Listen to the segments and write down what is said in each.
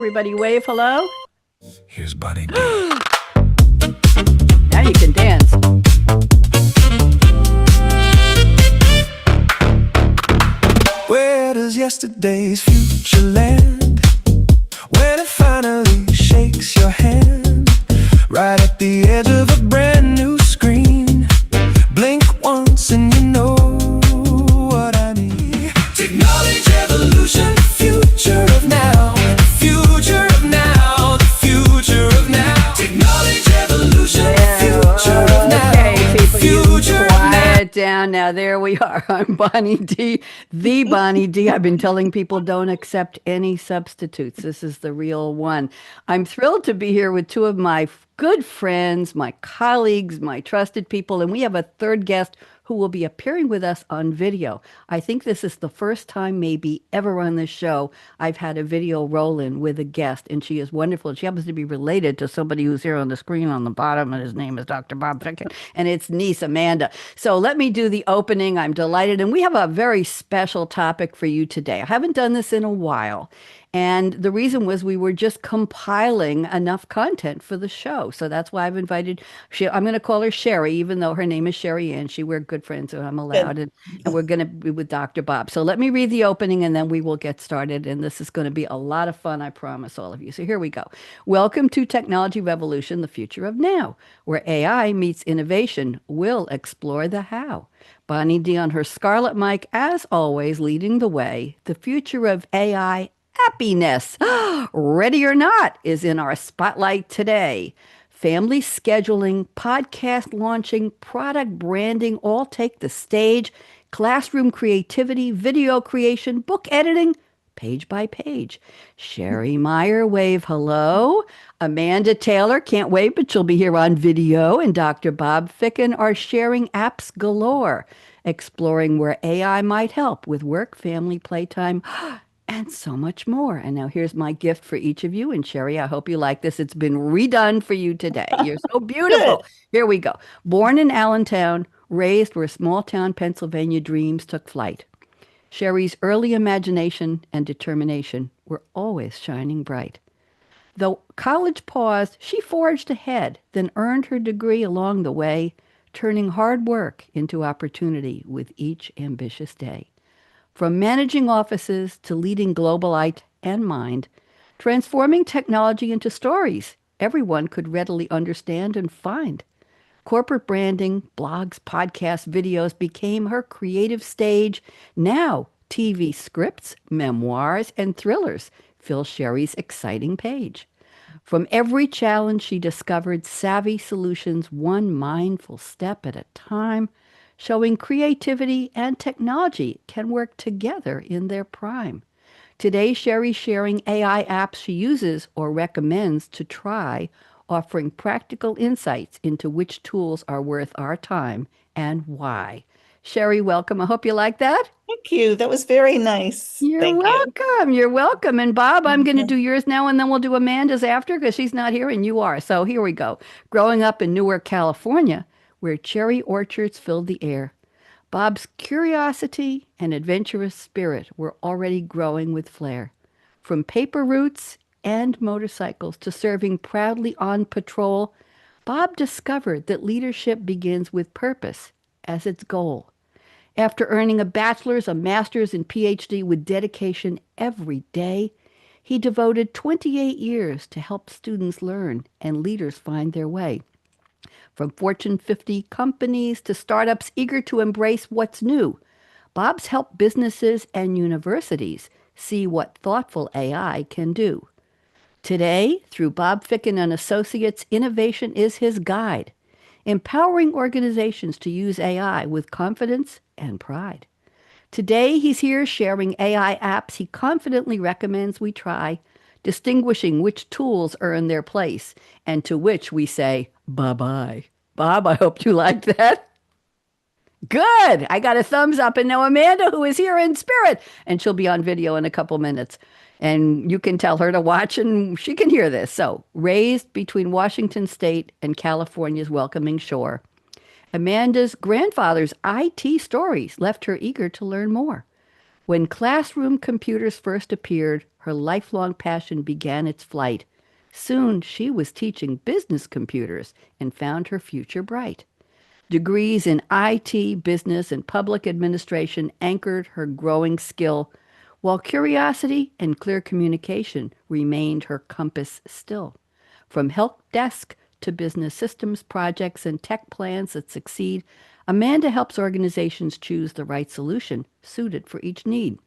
Everybody wave hello. Here's Bunny D. Now you can dance. Where does yesterday's future land? When it finally shakes your hand, right at the edge of a brand new screen. Blink once and you know what I mean. Technology evolution, future of now. Future of now, the future of now. Technology evolution, future of now. Okay, people, you Future of now. quiet down now. There we are. I'm Bonnie D, the Bonnie D. I've been telling people don't accept any substitutes. This is the real one. I'm thrilled to be here with two of my good friends, my colleagues, my trusted people, and we have a third guest who will be appearing with us on video. I think this is the first time, maybe ever on this show, I've had a video roll in with a guest, and she is wonderful. She happens to be related to somebody who's here on the screen on the bottom, and his name is Dr. Bob Ficken, and it's niece Amanda. So let me do the opening. I'm delighted, and we have a very special topic for you today. I haven't done this in a while. And the reason was we were just compiling enough content for the show. So that's why I've invited, I'm going to call her Sherry, even though her name is Sherryanne. We're good friends, so I'm Good. allowed. And we're going to be with Dr. Bob. So let me read the opening and then we will get started. And this is going to be a lot of fun, I promise all of you. So here we go. Welcome to Technology Revolution, the future of now, where AI meets innovation. We'll explore the how. Bonnie D on her Scarlett Mic, as always, leading the way. The future of AI App-iness, ready or not, is in our spotlight today. Family scheduling, podcast launching, product branding all take the stage. Classroom creativity, video creation, book editing, page by page. Sherryanne Meyer, wave hello. Amanda Taylor, can't wait, but she'll be here on video. And Dr. Bob Ficken are sharing apps galore, exploring where AI might help with work, family, playtime, and so much more. And now here's my gift for each of you. And Sherry, I hope you like this. It's been redone for you today. You're so Good. beautiful. Here we go. Born in Allentown, raised where small town Pennsylvania dreams took flight. Sherry's early imagination and determination were always shining bright. Though college paused, she forged ahead, then earned her degree along the way, turning hard work into opportunity with each ambitious day. From managing offices to leading global IT and mind, transforming technology into stories everyone could readily understand and find. Corporate branding, blogs, podcasts, videos became her creative stage. Now, TV scripts, memoirs, and thrillers fill Sherry's exciting page. From every challenge, she discovered savvy solutions, one mindful step at a time, showing creativity and technology can work together in their prime. Today, Sherry's sharing AI apps she uses or recommends to try, offering practical insights into which tools are worth our time and why. Sherry, welcome. I hope you like that. Thank you. That was very nice. You're Thank you. welcome. You're welcome. And Bob, I'm going to Mhm. do yours now, and then we'll do Amanda's after because she's not here and you are. So here we go. Growing up in Newark, California, where cherry orchards filled the air, Bob's curiosity and adventurous spirit were already growing with flair. From paper routes and motorcycles to serving proudly on patrol, Bob discovered that leadership begins with purpose as its goal. After earning a bachelor's, a master's, and PhD with dedication every day, he devoted 28 years to help students learn and leaders find their way. From Fortune 50 companies to startups eager to embrace what's new, Bob's helped businesses and universities see what thoughtful AI can do. Today, through Bob Ficken and Associates, innovation is his guide, empowering organizations to use AI with confidence and pride. Today, he's here sharing AI apps he confidently recommends we try, distinguishing which tools earn their place and to which we say bye-bye. Bob, I hope you liked that. Good. I got a thumbs up. And now Amanda, who is here in spirit, and she'll be on video in a couple minutes. And you can tell her to watch and she can hear this. So, raised between Washington State and California's welcoming shore, Amanda's grandfather's IT stories left her eager to learn more. When classroom computers first appeared, her lifelong passion began its flight. Soon she was teaching business computers and found her future bright. Degrees in IT, business, and public administration anchored her growing skill, while curiosity and clear communication remained her compass still. From help desk to business systems projects and tech plans that succeed, Amanda helps organizations choose the right solution suited for each need.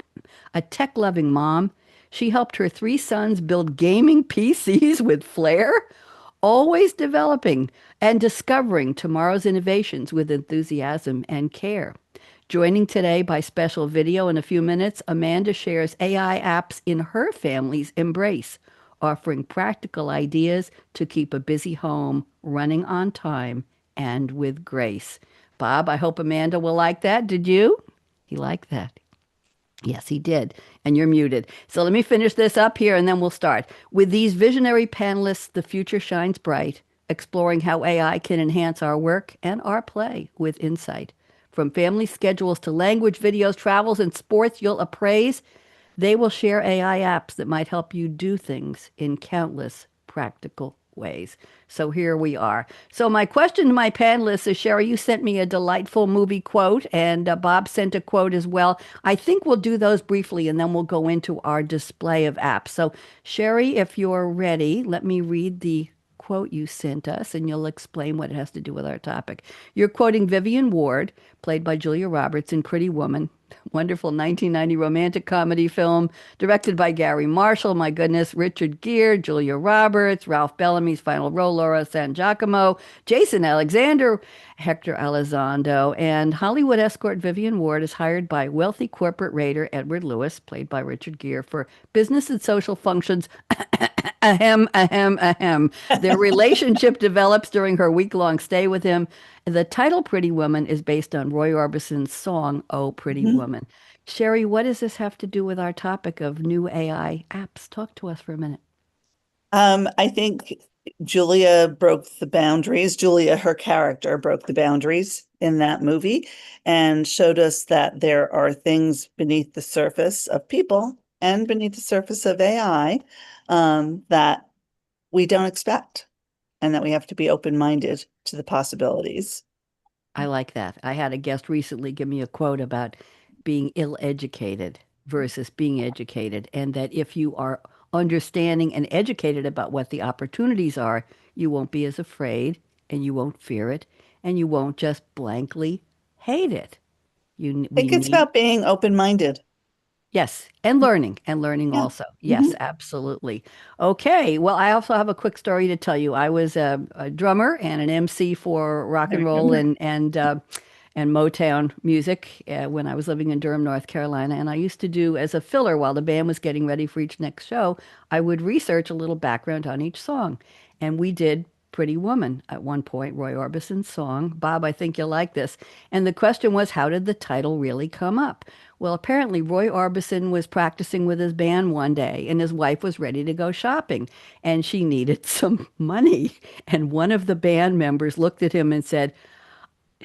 A tech loving mom, she helped her three sons build gaming PCs with flair, always developing and discovering tomorrow's innovations with enthusiasm and care. Joining today by special video in a few minutes, Amanda shares AI apps in her family's embrace, offering practical ideas to keep a busy home running on time and with grace. Bob, I hope Amanda will like that. Did you? He liked that. Yes, he did. And you're muted. So let me finish this up here and then we'll start. With these visionary panelists, the future shines bright, exploring how AI can enhance our work and our play with insight. From family schedules to language, videos, travels, and sports you'll appraise, they will share AI apps that might help you do things in countless practical ways. So here we are. So my question to my panelists is, Sherry, you sent me a delightful movie quote, and Bob sent a quote as well. I think we'll do those briefly, and then we'll go into our display of apps. So Sherry, if you're ready, let me read the quote you sent us, and you'll explain what it has to do with our topic. You're quoting Vivian Ward, played by Julia Roberts in Pretty Woman, wonderful 1990 romantic comedy film directed by Gary Marshall. My goodness, Richard Gere, Julia Roberts, Ralph Bellamy's final role, Laura San Giacomo, Jason Alexander, Hector Elizondo, and Hollywood escort Vivian Ward is hired by wealthy corporate raider Edward Lewis, played by Richard Gere, for business and social functions. Ahem, ahem, ahem. Their relationship develops during her week-long stay with him. The title Pretty Woman is based on Roy Orbison's song, Oh, Pretty Mhm. Woman. Sherry, what does this have to do with our topic of new AI apps? Talk to us for a minute. I think Julia broke the boundaries. Julia, her character, broke the boundaries in that movie and showed us that there are things beneath the surface of people and beneath the surface of AI that we don't expect and that we have to be open-minded to the possibilities. I like that. I had a guest recently give me a quote about being ill-educated versus being educated, and that if you are understanding and educated about what the opportunities are, you won't be as afraid and you won't fear it and you won't just blankly hate it. I We think it's need. about being open-minded. Yes, and learning Yeah. also. Yes, Mhm. absolutely. Okay, well, I also have a quick story to tell you. I was a drummer and an MC for rock I and roll remember. and Motown music when I was living in Durham, North Carolina. And I used to do as a filler while the band was getting ready for each next show, I would research a little background on each song. And we did Pretty Woman at one point, Roy Orbison's song. Bob, I think you'll like this. And the question was, how did the title really come up? Well, apparently Roy Orbison was practicing with his band one day, and his wife was ready to go shopping, and she needed some money. And one of the band members looked at him and said,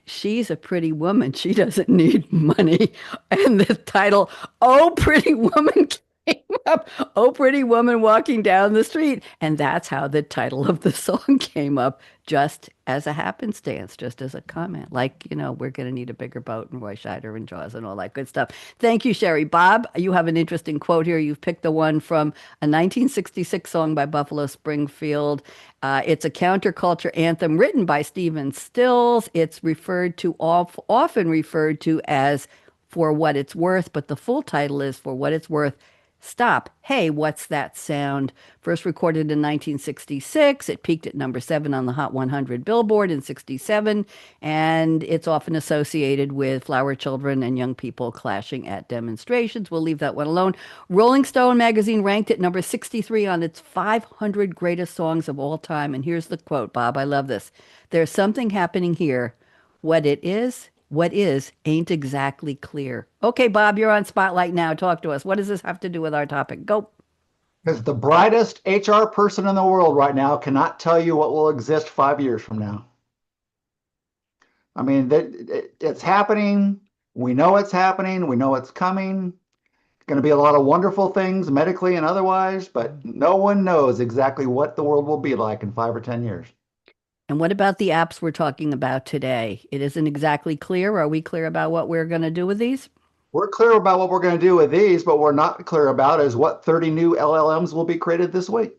she's a pretty woman. She doesn't need money. And the title, Oh, Pretty Woman, came up. Oh, Pretty Woman Walking Down the Street. And that's how the title of the song came up, just as a happenstance, just as a comment. Like, we're going to need a bigger boat and Roy Scheider and Jaws and all that good stuff. Thank you, Sherry. Bob, you have an interesting quote here. You've picked the one from a 1966 song by Buffalo Springfield. It's a counterculture anthem written by Stephen Stills. It's often referred to as For What It's Worth, but the full title is For What It's Worth. Stop. Hey, what's that sound? First recorded in 1966. It peaked at number 7 on the Hot 100 Billboard in 67, and it's often associated with flower children and young people clashing at demonstrations. We'll leave that one alone. Rolling Stone magazine ranked it number 63 on its 500 greatest songs of all time. And here's the quote, Bob. I love this. There's something happening here. What is ain't exactly clear. Okay, Bob, you're on Spotlight now. Talk to us. What does this have to do with our topic? Go. Because the brightest HR person in the world right now cannot tell you what will exist 5 years from now. I mean, it's happening. We know it's happening. We know it's coming. Going to be a lot of wonderful things medically and otherwise, but no one knows exactly what the world will be like in 5 or 10 years. And what about the apps we're talking about today? It isn't exactly clear. Are we clear about what we're going to do with these? We're clear about what we're going to do with these, but we're not clear about is what 30 new LLMs will be created this week.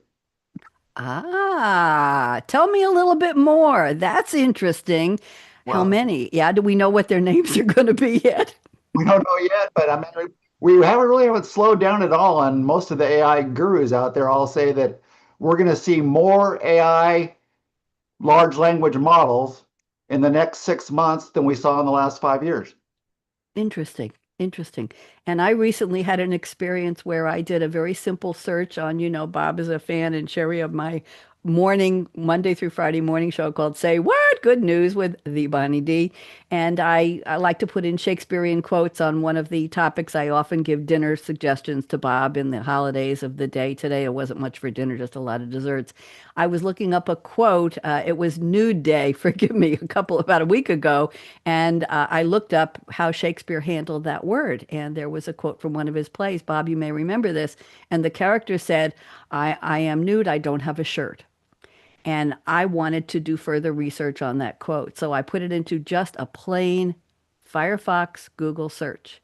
Ah, tell me a little bit more. That's interesting. How Well, many? Yeah, do we know what their names are going to be yet? we don't know yet, but I mean, we haven't slowed down at all. And most of the AI gurus out there all say that we're going to see more AI large language models in the next 6 months than we saw in the last 5 years. Interesting. Interesting. And I recently had an experience where I did a very simple search on, Bob is a fan and Sherry of my morning, Monday through Friday morning show called Say What? Good News with the Bonnie D. And I like to put in Shakespearean quotes on one of the topics. I often give dinner suggestions to Bob in the holidays of the day. Today it wasn't much for dinner, just a lot of desserts. I was looking up a quote. It was Nude Day, forgive me, about a week ago. And I looked up how Shakespeare handled that word. And there was a quote from one of his plays. Bob, you may remember this. And the character said, I am nude, I don't have a shirt. And I wanted to do further research on that quote. So I put it into just a plain Firefox Google search.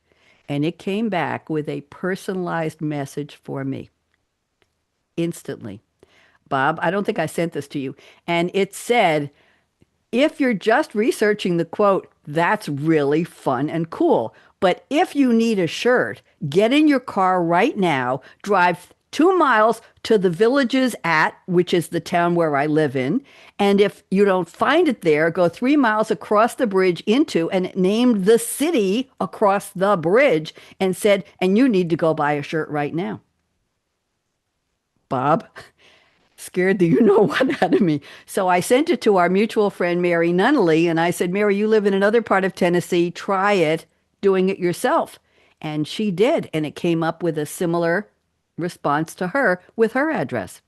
And it came back with a personalized message for me instantly. Bob, I don't think I sent this to you. And it said, if you're just researching the quote, that's really fun and cool. But if you need a shirt, get in your car right now, drive 2 miles to the villages at, which is the town where I live in. And if you don't find it there, go 3 miles across the bridge into and it named the city across the bridge and said, and you need to go buy a shirt right now. Bob, scared the you know what out of me. So I sent it to our mutual friend, Mary Nunnally, and I said, Mary, you live in another part of Tennessee. Try it doing it yourself. And she did. And it came up with a similar response to her with her address.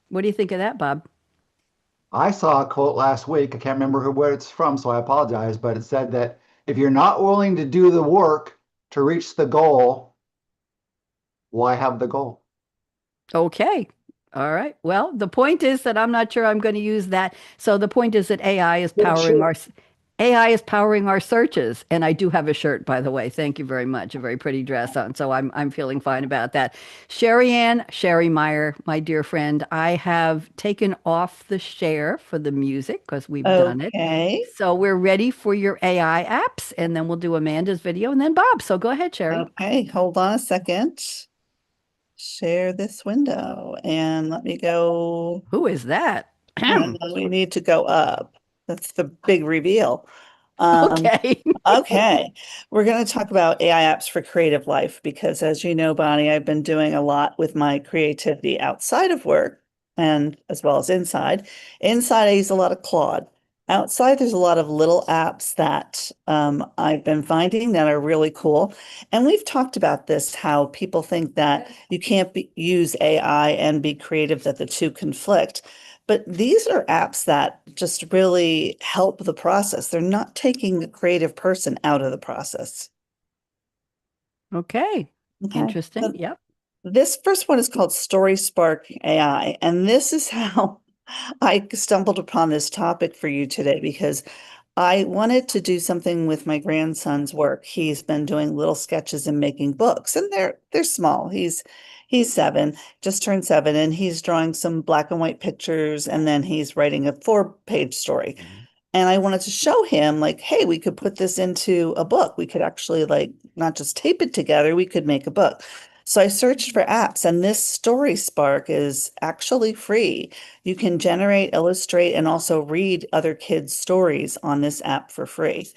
What do you think of that, Bob? I saw a quote last week. I can't remember where it's from, so I apologize, but it said that if you're not willing to do the work to reach the goal, why have the goal? Okay. All right. Well, the point is that I'm not sure I'm going to use that. So the point is that Yeah, sure. AI is powering our searches. And I do have a shirt, by the way. Thank you very much. A very pretty dress on. So I'm feeling fine about that. Sherry Meyer, my dear friend, I have taken off the share for the music because we've done it. Okay. So we're ready for your AI apps, and then we'll do Amanda's video and then Bob. So go ahead, Sherry. Okay. Hold on a second. Share this window and let me go. Who is that? And then we need to go up. That's the big reveal. Okay. Okay, we're going to talk about AI apps for creative life because, as you know, Bonnie, I've been doing a lot with my creativity outside of work and as well as inside. Inside, I use a lot of Claude. Outside, there's a lot of little apps that I've been finding that are really cool. And we've talked about this, how people think that you can't use AI and be creative, that the two conflict. But these are apps that just really help the process. They're not taking the creative person out of the process. Okay. Okay. Interesting. So Yep. this first one is called Story Spark AI. And this is how I stumbled upon this topic for you today because I wanted to do something with my grandson's work. He's been doing little sketches and making books, and they're small. He's 7, just turned 7, and he's drawing some black and white pictures, and then he's writing a 4-page story. And I wanted to show him, like, hey, we could put this into a book. We could actually, like, not just tape it together, we could make a book. So I searched for apps, and this Story Spark is actually free. You can generate, illustrate, and also read other kids' stories on this app for free.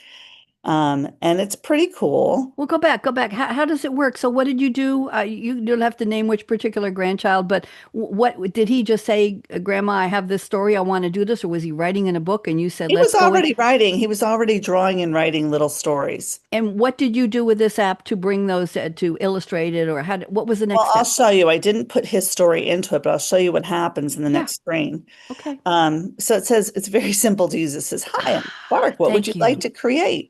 And it's pretty cool. Well, go back, go back. How does it work? So, what did you do? You don't have to name which particular grandchild, but what did he just say, Grandma, I have this story, I want to do this, or was he writing in a book and you said, He let's was go in? already writing. He was already drawing and writing little stories. And what did you do with this app to bring those to illustrate it, or what was the next Well, I'll step? show you. I didn't put his story into it, but I'll show you what happens in the Yeah. next screen. Okay. So it says it's very simple to use. It says, "Hi, I'm Spark. What would you Thank like you. to create?"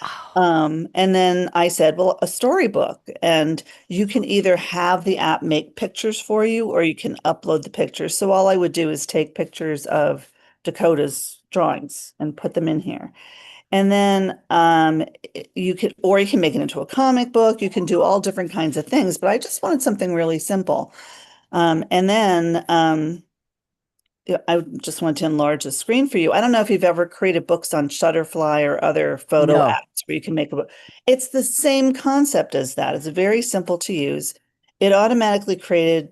Oh, And then I said, well, a storybook, and you can either have the app make pictures for you or you can upload the pictures. So all I would do is take pictures of Dakota's drawings and put them in here. And then you could, or you can make it into a comic book. You can do all different kinds of things, but I just wanted something really simple. And then yeah, I just want to enlarge the screen for you. I don't know if you've ever created books on Shutterfly or other photo no. apps where you can make a book. It's the same concept as that. It's very simple to use. It automatically created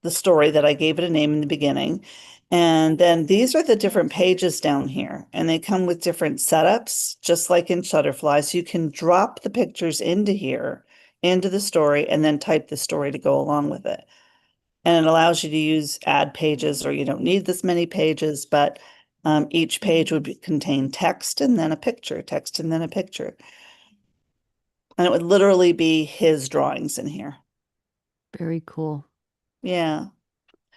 the story that I gave it a name in the beginning. And then these are the different pages down here, and they come with different setups, just like in Shutterfly. So you can drop the pictures into here, into the story, and then type the story to go along with it. And it allows you to use add pages, or you don't need this many pages, but each page would contain text and then a picture, text and then a picture. And it would literally be his drawings in here. Very cool. Yeah.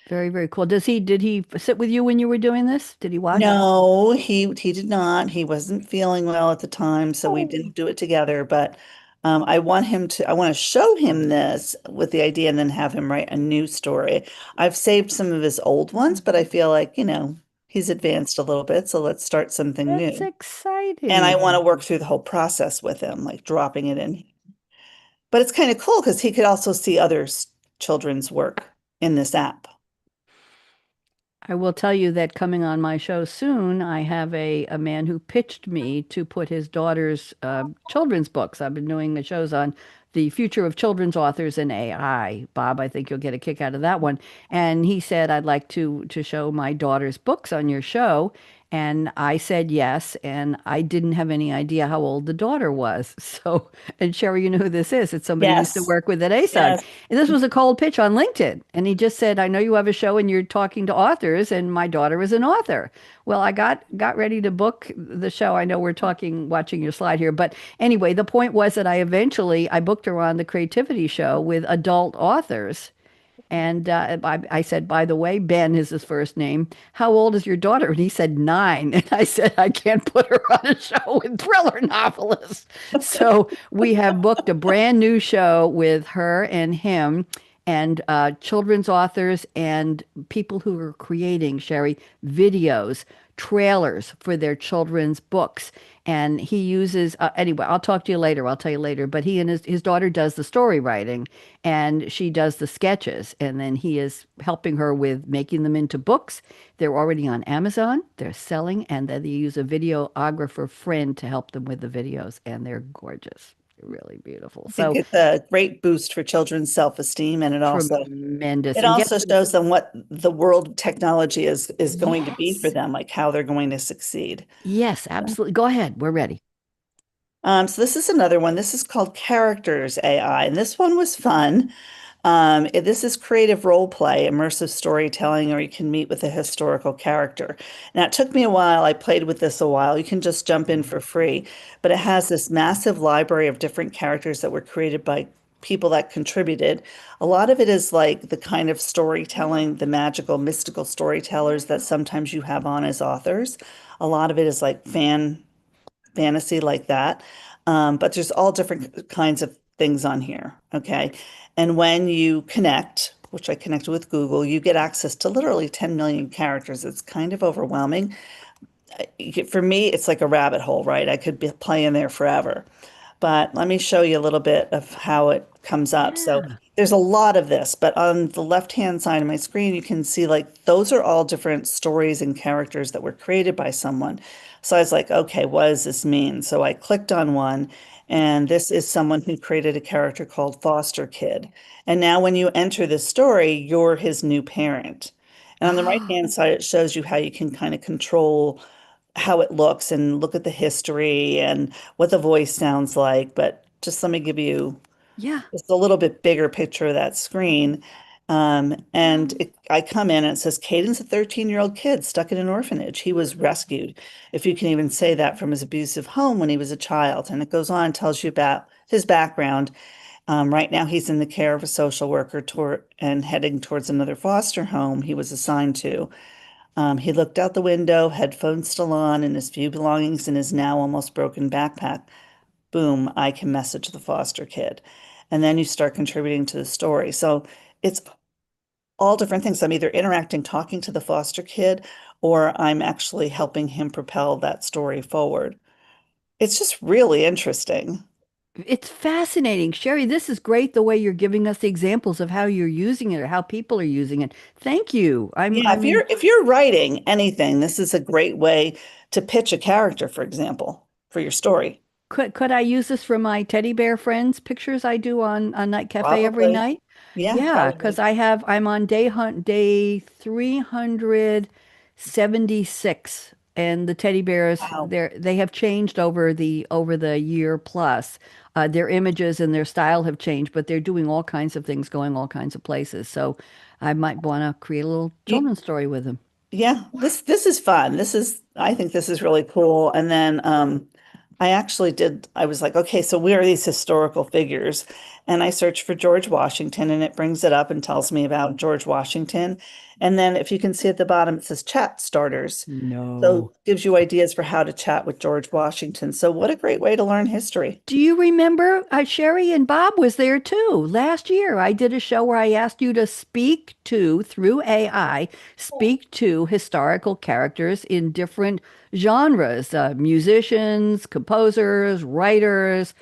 Very, very cool. Did he sit with you when you were doing this? Did he watch? No, he did not. He wasn't feeling well at the time, so we Oh, didn't do it together. But I want to show him this with the idea and then have him write a new story. I've saved some of his old ones, but I feel like, he's advanced a little bit, so let's start something that's new. And I exciting. want to work through the whole process with him, like dropping it in. But it's kind of cool because he could also see other children's work in this app. I will tell you that coming on my show soon, I have a man who pitched me to put his daughter's children's books. I've been doing the shows on the future of children's authors and AI. Bob, I think you'll get a kick out of that one. And he said, I'd like to show my daughter's books on your show. And I said yes, and I didn't have any idea how old the daughter was. So, and Sherry, you know who this is. It's somebody who used to Yes. work with at ASUG. Yes. And this was a cold pitch on LinkedIn. And he just said, I know you have a show and you're talking to authors, and my daughter is an author. Well, I got ready to book the show. I know we're talking, watching your slide here. But anyway, the point was that I booked her on the creativity show with adult authors. And I said, by the way, Ben is his first name. How old is your daughter? And he said 9. And I said, I can't put her on a show with thriller novelists. So we have booked a brand new show with her and him and children's authors and people who are creating, Sherry, videos, trailers for their children's books. And he uses, anyway, I'll talk to you later. I'll tell you later. But he and his daughter does the story writing and she does the sketches. And then he is helping her with making them into books. They're already on Amazon, they're selling, and then they use a videographer friend to help them with the videos. And they're gorgeous. They're really beautiful. I think So it's a great boost for children's self-esteem, and tremendous. it And guess also shows them what the world of technology is going to be for yes. them, like how they're going to succeed. Yes, absolutely. Go ahead. We're ready. So this is another one. This is called Characters AI, and this one was fun. This is creative role play, immersive storytelling, or you can meet with a historical character. Now, it took me a while. I played with this a while. You can just jump in for free, but it has this massive library of different characters that were created by people that contributed. A lot of it is like the kind of storytelling, the magical, mystical storytellers that sometimes you have on as authors. A lot of it is like fantasy like that. But there's all different kinds of things on here. Okay. And when you connect, which I connected with Google, you get access to literally 10 million characters. It's kind of overwhelming. For me, it's like a rabbit hole, right? I could be playing there forever. But let me show you a little bit of how it comes up. So Yeah. there's a lot of this, but on the left-hand side of my screen, you can see like those are all different stories and characters that were created by someone. So I was like, okay, what does this mean? So I clicked on one, and this is someone who created a character called Foster Kid. And now when you enter this story, you're his new parent. And on the right-hand side, it shows you how you can kind of control how it looks and look at the history and what the voice sounds like. But just let me give you Yeah. just a little bit bigger picture of that screen. I come in and it says Caden's a 13-year-old kid stuck in an orphanage. He was rescued, if you can even say that, from his abusive home when he was a child. And it goes on and tells you about his background. Right now, he's in the care of a social worker and heading towards another foster home he was assigned to. He looked out the window, headphones still on, and his few belongings in his now almost broken backpack. boom, I can message the foster kid. And then you start contributing to the story. So it's all different things. I'm either interacting, talking to the foster kid, or I'm actually helping him propel that story forward. It's just really interesting. It's fascinating. Sherry, this is great the way you're giving us the examples of how you're using it or how people are using it. Thank you. Yeah, I'm in. if you're writing anything, this is a great way to pitch a character, for example, for your story. Could I use this for my teddy bear friends pictures I do on Night Cafe every Probably. night? Yeah, Yeah, because probably. I'm on day 376, and the teddy bears Wow. they have changed over the year plus. Their images and their style have changed, but they're doing all kinds of things, going all kinds of places. So I might want to create a little You, children's story with them. yeah, this is fun. This is I think this is really cool. And then I was like, okay, so where are these historical figures? And I searched for George Washington and it brings it up and tells me about George Washington. And then if you can see at the bottom, it says chat starters. So No. it gives you ideas for how to chat with George Washington. So what a great way to learn history. Do you remember Sherry and Bob was there too last year? I did a show where I asked you to speak to, through AI, speak to historical characters in different genres, musicians, composers, writers,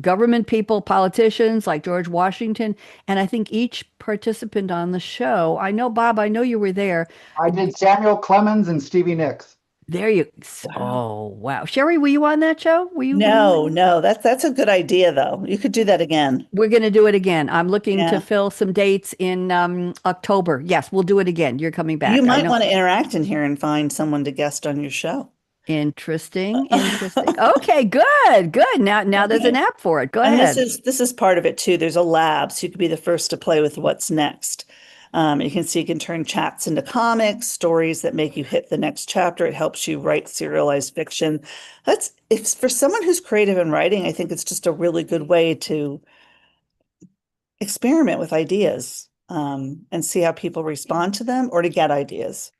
government people, politicians like George Washington. And I think each participant on the show, I know, Bob, I know you were there. I did Samuel Clemens and Stevie Nicks. There you, Wow. oh, wow. Sherry, were you on that show? Were you No, no, that's a good idea though. You could do that again. We're going to do it again. I'm looking to Yeah. fill some dates in October. Yes, we'll do it again. You're coming You back. I might know. want to interact in here and find someone to guest on your show. Interesting, interesting. Okay, good, good. Now there's an Okay. app for it. Go And ahead. this is part of it too. There's a lab, so you could be the first to play with what's next. You can see you can turn chats into comics, stories that make you hit the next chapter. It helps you write serialized fiction. That's it's for someone who's creative in writing, I think it's just a really good way to experiment with ideas, and see how people respond to them or to get ideas.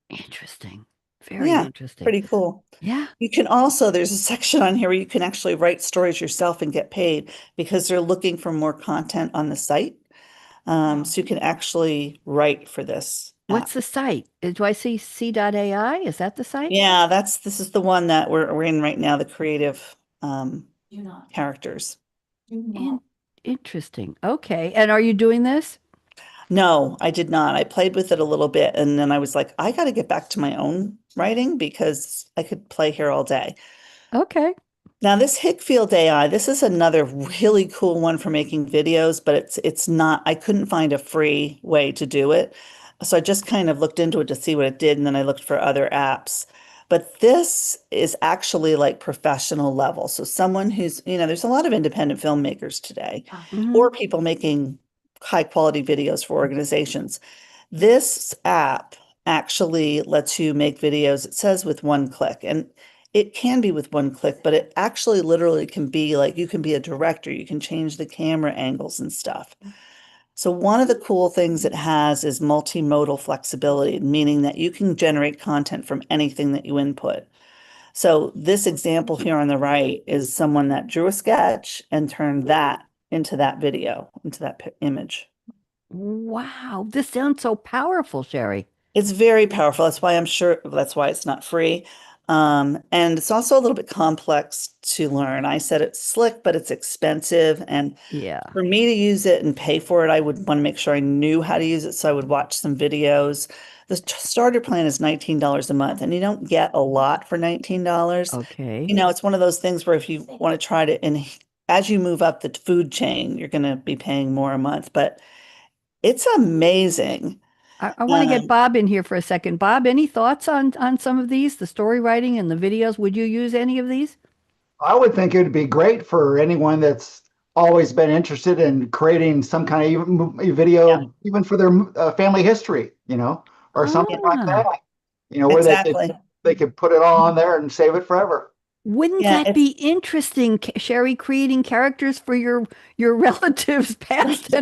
Interesting. Very Yeah, interesting. pretty cool. Yeah. You can also, there's a section on here where you can actually write stories yourself and get paid because they're looking for more content on the site. So you can actually write for this What's app. the site? Do I see C.AI? Is that the site? Yeah, this is the one that we're in right now, the creative characters. In Interesting. Okay. And are you doing this? No, I did not. I played with it a little bit and then I was like, I got to get back to my own writing because I could play here all day. Okay. Now, this Hickfield AI, this is another really cool one for making videos, but it's not, I couldn't find a free way to do it. So I just kind of looked into it to see what it did, and then I looked for other apps. But this is actually like professional level. So someone who's, there's a lot of independent filmmakers today, Hmm. or people making high quality videos for organizations. This app actually lets you make videos, it says with one click. And it can be with one click, but it actually literally can be like you can be a director, you can change the camera angles and stuff. So one of the cool things it has is multimodal flexibility, meaning that you can generate content from anything that you input. So this example here on the right is someone that drew a sketch and turned that into that video, into that image. Wow. This sounds so powerful, Sherry. It's very powerful. That's why I'm sure that's why it's not free. And it's also a little bit complex to learn. I said it's slick, but it's expensive. And Yeah. for me to use it and pay for it, I would want to make sure I knew how to use it. So I would watch some videos. The starter plan is $19 a month, and you don't get a lot for $19. Okay. It's one of those things where if you want to try to, and as you move up the food chain, you're going to be paying more a month, but it's amazing. I want to get Um, Bob in here for a second. Bob, any thoughts on some of these, the story writing and the videos? Would you use any of these? I would think it would be great for anyone that's always been interested in creating some kind of yeah, video, even for their family history, or something like Ah, that, where exactly. they could put it all on there and save it forever. Wouldn't Yeah, that be interesting, Sherry, creating characters for your relatives past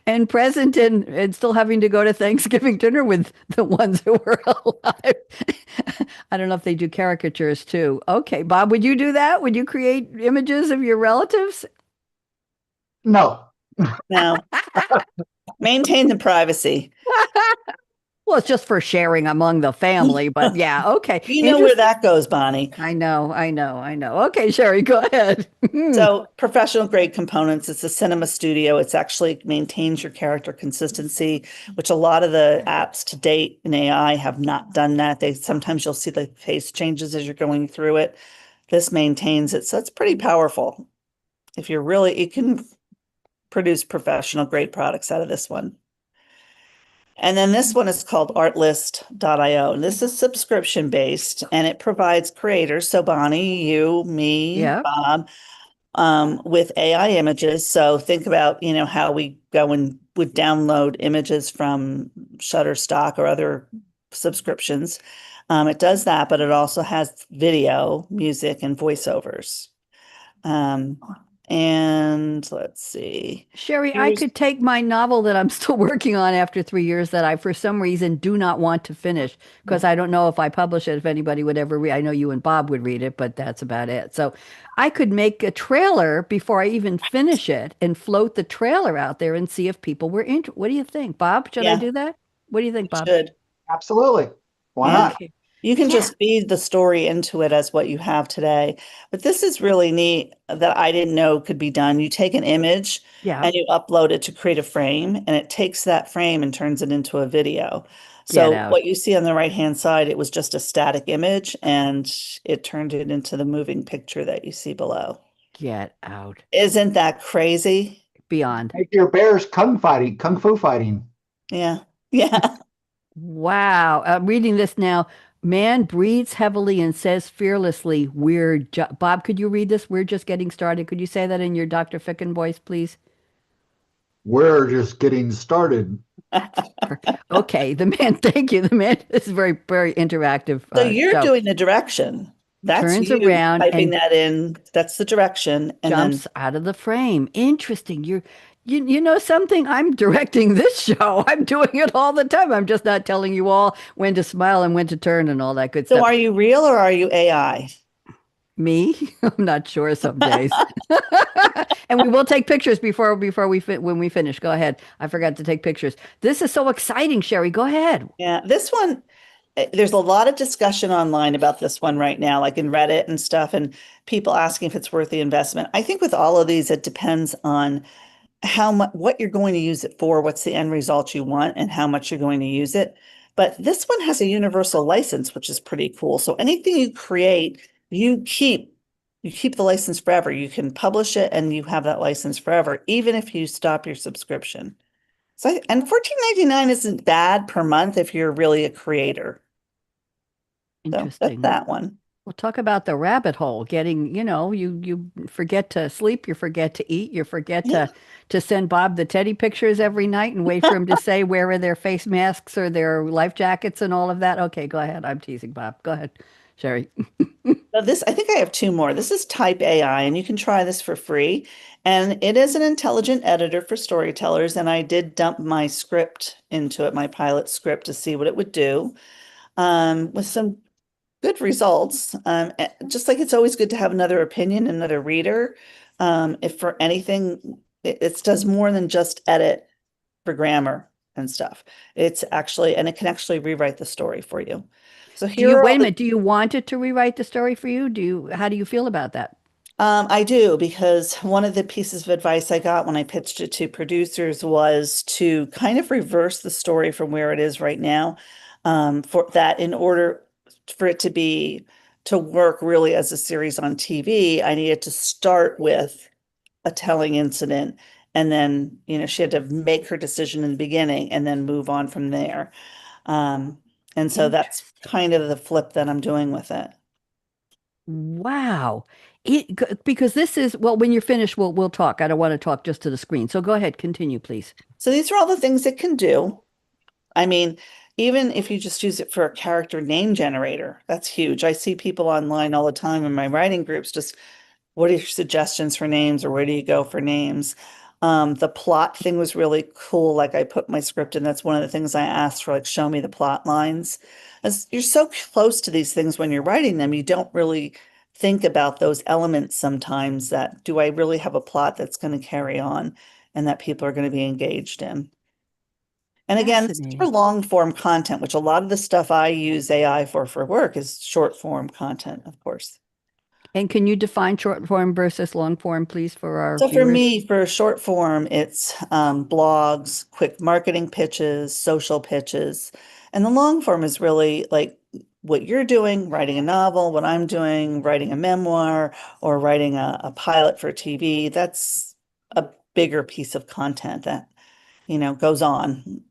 and present and still having to go to Thanksgiving dinner with the ones who were alive? I don't know if they do caricatures too. Okay, Bob, would you do that? Would you create images of your relatives? No. no, maintain the privacy. Well, it's just for sharing among the family, but yeah, okay. You know where Interesting. that goes, Bonnie. I know. Okay, Sherry, go ahead. So, professional grade components, it's a cinema studio. It's actually maintains your character consistency, which a lot of the apps to date in AI have not done that. They sometimes you'll see the face changes as you're going through it. This maintains it. So it's pretty powerful. If you're really, you can produce professional grade products out of this one. And then this one is called artlist.io. And this is subscription based and it provides creators. So Bonnie, you, me, Yeah, Bob, with AI images. So think about, how we go and would download images from Shutterstock or other subscriptions. It does that, but it also has video, music, and voiceovers. Um, and let's see. Sherry, I Here's could take my novel that I'm still working on after 3 years that I, for some reason, do not want to finish because I don't know if I publish it, if anybody would ever read. I know you and Bob would read it, but that's about it. So I could make a trailer before I even finish it and float the trailer out there and see if people were interested. What do you think, Bob? Should I Yeah, do that? What do you think, Bob? should. Absolutely. Why Yeah. not? Okay. You can Yeah. just feed the story into it as what you have today. But this is really neat that I didn't know could be done. You take an image Yeah. and you upload it to create a frame, and it takes that frame and turns it into a video. Get So out. what you see on the right-hand side, it was just a static image, and it turned it into the moving picture that you see below. Get out. Isn't that crazy? Beyond. Make your bears kung fu fighting. Yeah. Yeah. Wow. Reading this now. Man breathes heavily and says fearlessly, Bob, could you read this? We're just getting started. Could you say that in your Dr. Ficken voice, please? We're just getting started. Okay. The man, thank you. The man is very, very interactive So you're show. doing the direction. That's Turns you around typing and that in. That's the direction. And then, jumps out of the frame. Interesting. You know something? I'm directing this show. I'm doing it all the time. I'm just not telling you all when to smile and when to turn and all that good so stuff. are you real or are you AI? Me? I'm not sure some days. And we will take pictures before when we finish. Go ahead. I forgot to take pictures. This is so exciting, Sherry. Go ahead. Yeah, this one, there's a lot of discussion online about this one right now, like in Reddit and stuff, and people asking if it's worth the investment. I think with all of these, it depends on how much, what you're going to use it for, what's the end result you want, and how much you're going to use it. But this one has a universal license, which is pretty cool. So anything you create, you keep you keep the license forever. You can publish it and you have that license forever, even if you stop your subscription. So and 14.99 isn't bad per month if you're really a creator. So that's Interesting. that one. We'll talk about the rabbit hole. Getting, you forget to sleep, you forget to eat, you forget Yeah. to send Bob the teddy pictures every night and wait for him to say where are their face masks or their life jackets and all of that. Okay, go ahead. I'm teasing Bob. Go ahead, Sherry. So this, I think I have two more. This is Type AI, and you can try this for free. And it is an intelligent editor for storytellers. And I did dump my script into it, my pilot script, to see what it would do, with some good results. Just like it's always good to have another opinion, another reader. If for anything, it does more than just edit for grammar and stuff. It's actually, and it can actually rewrite the story for you. So Do here you are wait all a the minute? Do you want it to rewrite the story for you? How do you feel about that? I do, because one of the pieces of advice I got when I pitched it to producers was to kind of reverse the story from where it is right now. For that, in order for it to work really as a series on TV, I needed to start with a telling incident. And then, she had to make her decision in the beginning and then move on from there. Um, and so that's kind of the flip that I'm doing with it. Wow. Because this is, well, when you're finished, we'll talk. I don't want to talk just to the screen. So go ahead, continue, please. So these are all the things it can do. I mean, even if you just use it for a character name generator, that's huge. I see people online all the time in my writing groups just what are your suggestions for names or where do you go for names? The plot thing was really cool. Like I put my script in, that's one of the things I asked for, like show me the plot lines. As you're so close to these things when you're writing them, you don't really think about those elements sometimes that do I really have a plot that's going to carry on and that people are going to be engaged in? And again, this is for Fascinating. long form content, which a lot of the stuff I use AI for work is short form content, of course. And can you define short form versus long form, please, for our So for viewers? me, for short form, it's blogs, quick marketing pitches, social pitches. And the long form is really like what you're doing, writing a novel, what I'm doing, writing a memoir, or writing a pilot for TV. That's a bigger piece of content that, goes on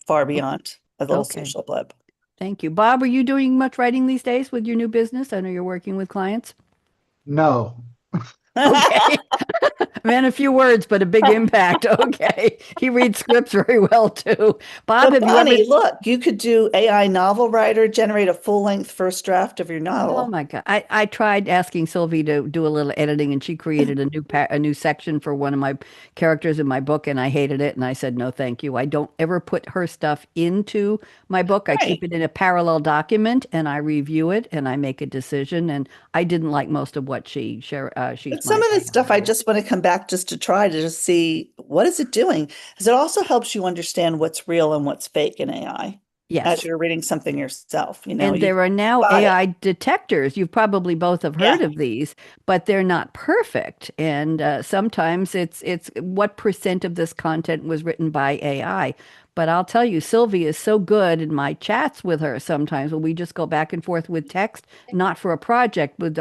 far O- beyond a little Okay. social blip. Thank you. Bob, are you doing much writing these days with your new business? I know you're working with clients. No. Okay. Man, a few words, but a big impact. Okay. He reads scripts very well too. Bob, But have you ever? Bonnie, look, you could do AI novel writer, generate a full-length first draft of your Oh novel. my God. I tried asking Sylvie to do a little editing and she created a new section for one of my characters in my book and I hated it and I said no thank you. I don't ever put her stuff into my book. I keep Right. it in a parallel document and I review it and I make a decision and I didn't like most of what she's But some my of this AI stuff I tool. just want to come back just to try to just see what is it doing? Because it also helps you understand what's real and what's fake in AI as Yes. you're reading something yourself. And You there are now spot it. AI detectors. You probably both have heard Yeah. of these, but they're not perfect. And sometimes it's what percent of this content was written by AI. But I'll tell you, Sylvie is so good in my chats with her sometimes when we just go back and forth with text, not for a project, but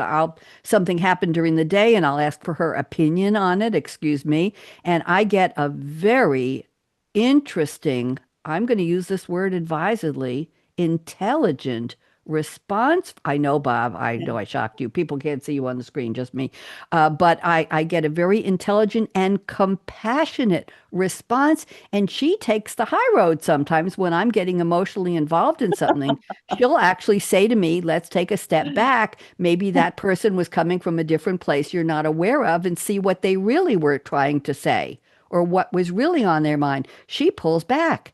something happened during the day and I'll ask for her opinion on it, excuse me, and I get a very interesting, I'm going to use this word advisedly, intelligent response. I know, Bob, I Yeah. know I shocked you. People can't see you on the screen, just me. But I get a very intelligent and compassionate response. And she takes the high road sometimes when I'm getting emotionally involved in something. She'll actually say to me, let's take a step back. Maybe that person was coming from a different place you're not aware of and see what they really were trying to say or what was really on their mind. She pulls back.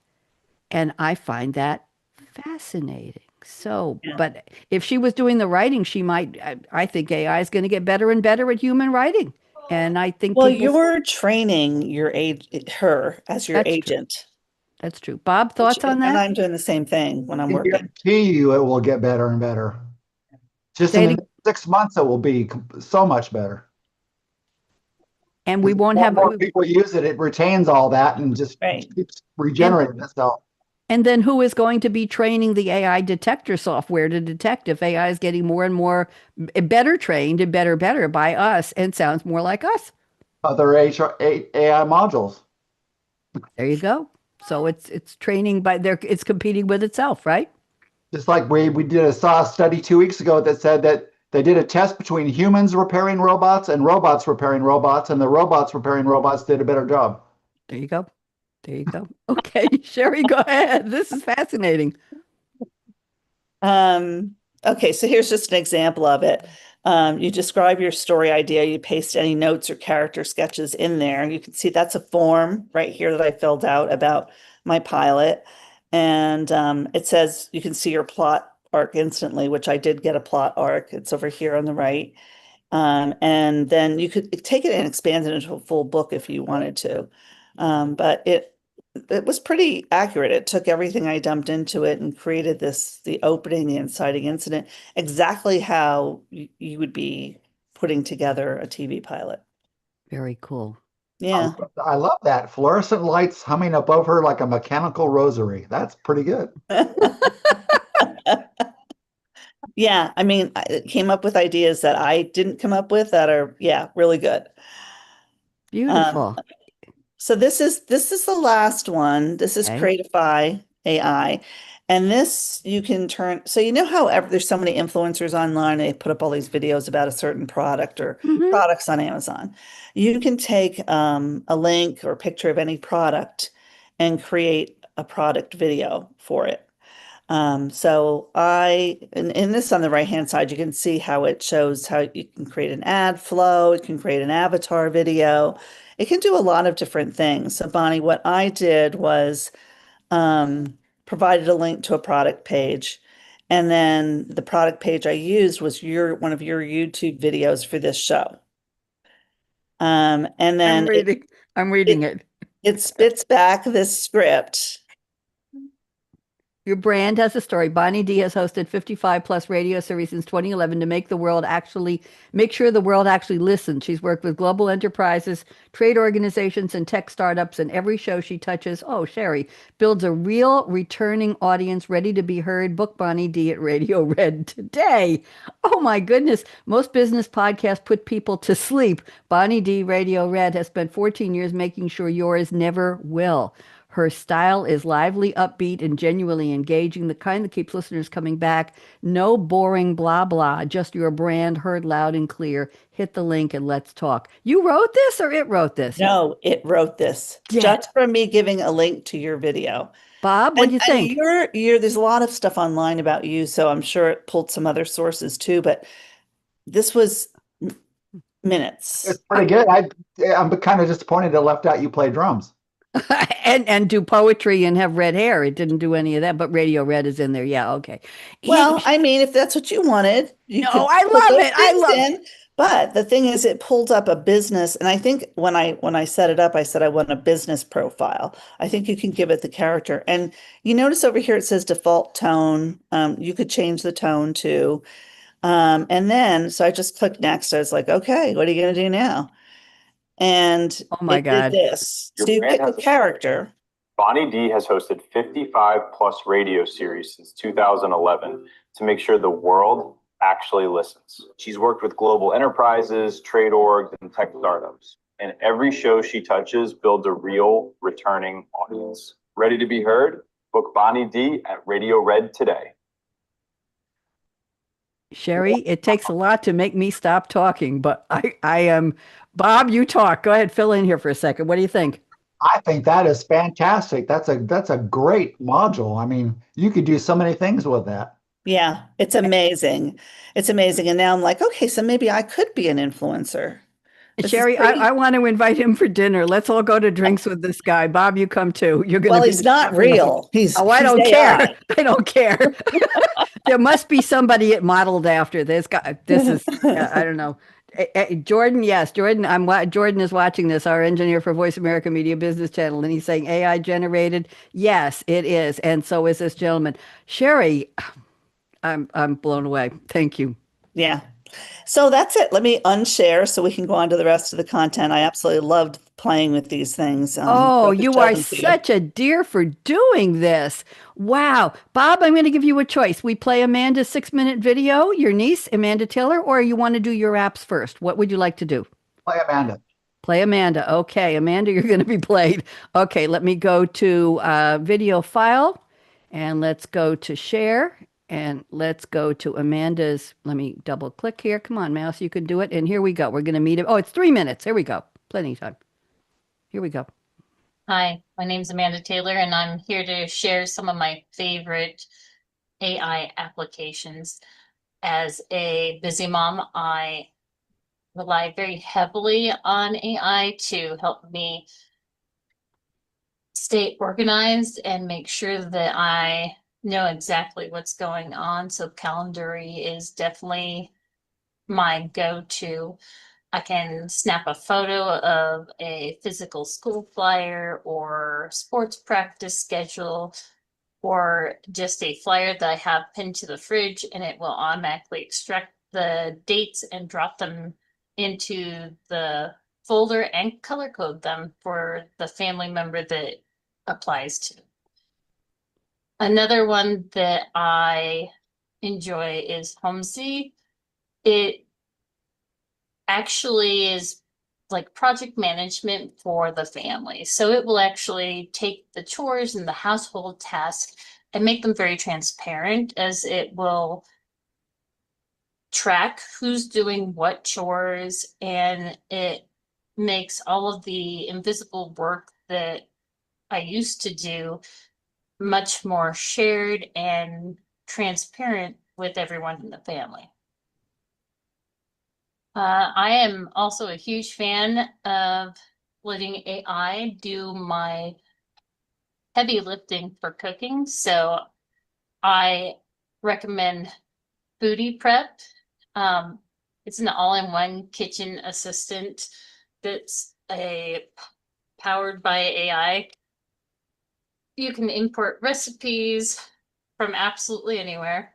And I find that fascinating. So, Yeah. but if she was doing the writing, she might, I think AI is going to get better and better at human writing. And I think Well, people, you're training her as your that's true. agent, That's true. Bob, thoughts on and that? I'm doing the same thing when I'm I can working. guarantee you it will get better and better. Just Say in it, the next 6 months, it will be so much better. and we Because won't more and have, more people use it, it retains all that and just Right. keeps and regenerating itself. and then who is going to be training the AI detector software to detect if AI is getting more and more better trained and better by us and sounds more like us? Other AI modules. There you go. So it's training by there. It's competing with itself, right? Just like we did saw a study 2 weeks ago that said that they did a test between humans repairing robots and robots repairing robots, and the robots repairing robots did a better job. There you go. There you go. Okay, Sherry, go ahead. This is fascinating. Okay, so here's just an example of it. You describe your story idea, you paste any notes or character sketches in there. You can see that's a form right here that I filled out about my pilot. And it says you can see your plot arc instantly, which I did get a plot arc. It's over here on the right. And then you could take it and expand it into a full book if you wanted to. But it was pretty accurate. It took everything I dumped into it and created the opening, the inciting incident, exactly how you would be putting together a TV pilot. Very cool. Yeah. I love that. Fluorescent lights humming above her like a mechanical rosary. That's pretty good. Yeah, I mean, I came up with ideas that I didn't come up with that are, yeah, really good. Um, Beautiful. So this is the last one. This is Okay. Creatify AI. And this you can turn, so you know how there's so many influencers online, they put up all these videos about a certain product or Hmm. products on Amazon. You can take a link or picture of any product and create a product video for it. So in this on the right-hand side, you can see how it shows how you can create an ad flow, it can create an avatar video. It can do a lot of different things. So Bonnie, what I did was provided a link to a product page. And then the product page I used was one of your YouTube videos for this show. And I'm then reading. I'm reading it, it. it spits back this script. Your brand has a story. Bonnie D has hosted 55 plus radio series since 2011 to make sure the world actually listens. She's worked with global enterprises, trade organizations, and tech startups, and every show she touches, oh, Sherry, builds a real returning audience ready to be heard. Book Bonnie D at Radio Red today. Oh my goodness. Most business podcasts put people to sleep. Bonnie D Radio Red has spent 14 years making sure yours never will. Her style is lively, upbeat, and genuinely engaging, the kind that keeps listeners coming back. No boring blah blah, just your brand heard loud and clear. Hit the link and let's talk. You wrote this or it wrote this? No, it wrote this Dad. just from me giving a link to your video. Bob, what And do you and think? there's a lot of stuff online about you, so I'm sure it pulled some other sources too, but this was minutes. It's pretty good. I'm kind of disappointed it left out you play drums. And do poetry and have red hair. It didn't do any of that, but Radio Red is in there. Yeah, okay. Well, I mean, if that's what you wanted, you No, could I put love those it. I things love in. But the thing is, it pulled up a business, and I think when I set it up, I said I want a business profile. I think you can give it the character, and you notice over here it says default tone. You could change the tone too, and then so I just clicked next. I was like, okay, what are you going to do now? And Oh my it did God. this. Your So you brand pick a has a character. Bonnie D has hosted 55 plus radio series since 2011 to make sure the world actually listens. She's worked with global enterprises, trade orgs, and tech startups. And every show she touches builds a real returning audience. Ready to be heard? Book Bonnie D at Radio Red today. Sherry, it takes a lot to make me stop talking, but I am Bob, you talk. Go ahead, fill in here for a second. What do you think? I think that is fantastic. That's a great module. I mean, you could do so many things with that. Yeah, it's amazing. It's amazing. And now I'm like, okay, so maybe I could be an influencer. This is Sherry, I pretty. want to invite him for dinner. Let's all go to drinks with this guy. Bob, you come too. You're going to Well, be he's not discovering a whole. real. He's Oh, I he's don't care. AI. I don't care. There must be somebody it modeled after. This is, I don't know. Jordan, yes, Jordan. Jordan is watching this, our engineer for Voice America Media Business Channel, and he's saying AI generated. Yes, it is, and so is this gentleman. Sherry, I'm blown away. Thank you. Yeah. So that's it. Let me unshare so we can go on to the rest of the content. I absolutely loved playing with these things. Oh, Love to you show are them to you. such a dear for doing this. Wow. Bob, I'm going to give you a choice. We play Amanda's 6 minute video, your niece, Amanda Taylor, or you want to do your apps first? What would you like to do? Play Amanda. Play Amanda. Okay, Amanda, you're going to be played. Okay, let me go to video file and let's go to share and let's go to Amanda's. Let me double click here. Come on, mouse, you can do it. And here we go. We're going to meet him. Oh, it's 3 minutes. Here we go. Plenty of time. Here we go. Hi, my name's Amanda Taylor, and I'm here to share some of my favorite AI applications. As a busy mom, I rely very heavily on AI to help me stay organized and make sure that I know exactly what's going on. So Calendary is definitely my go-to. I can snap a photo of a physical school flyer or sports practice schedule or just a flyer that I have pinned to the fridge, and it will automatically extract the dates and drop them into the folder and color code them for the family member that applies to. Another one that I enjoy is Homesy. It actually is like project management for the family. So it will actually take the chores and the household tasks and make them very transparent, as it will track who's doing what chores, and it makes all of the invisible work that I used to do much more shared and transparent with everyone in the family. I am also a huge fan of letting AI do my heavy lifting for cooking. So I recommend Foodie Prep. It's an all-in-one kitchen assistant that's powered by AI. You can import recipes from absolutely anywhere.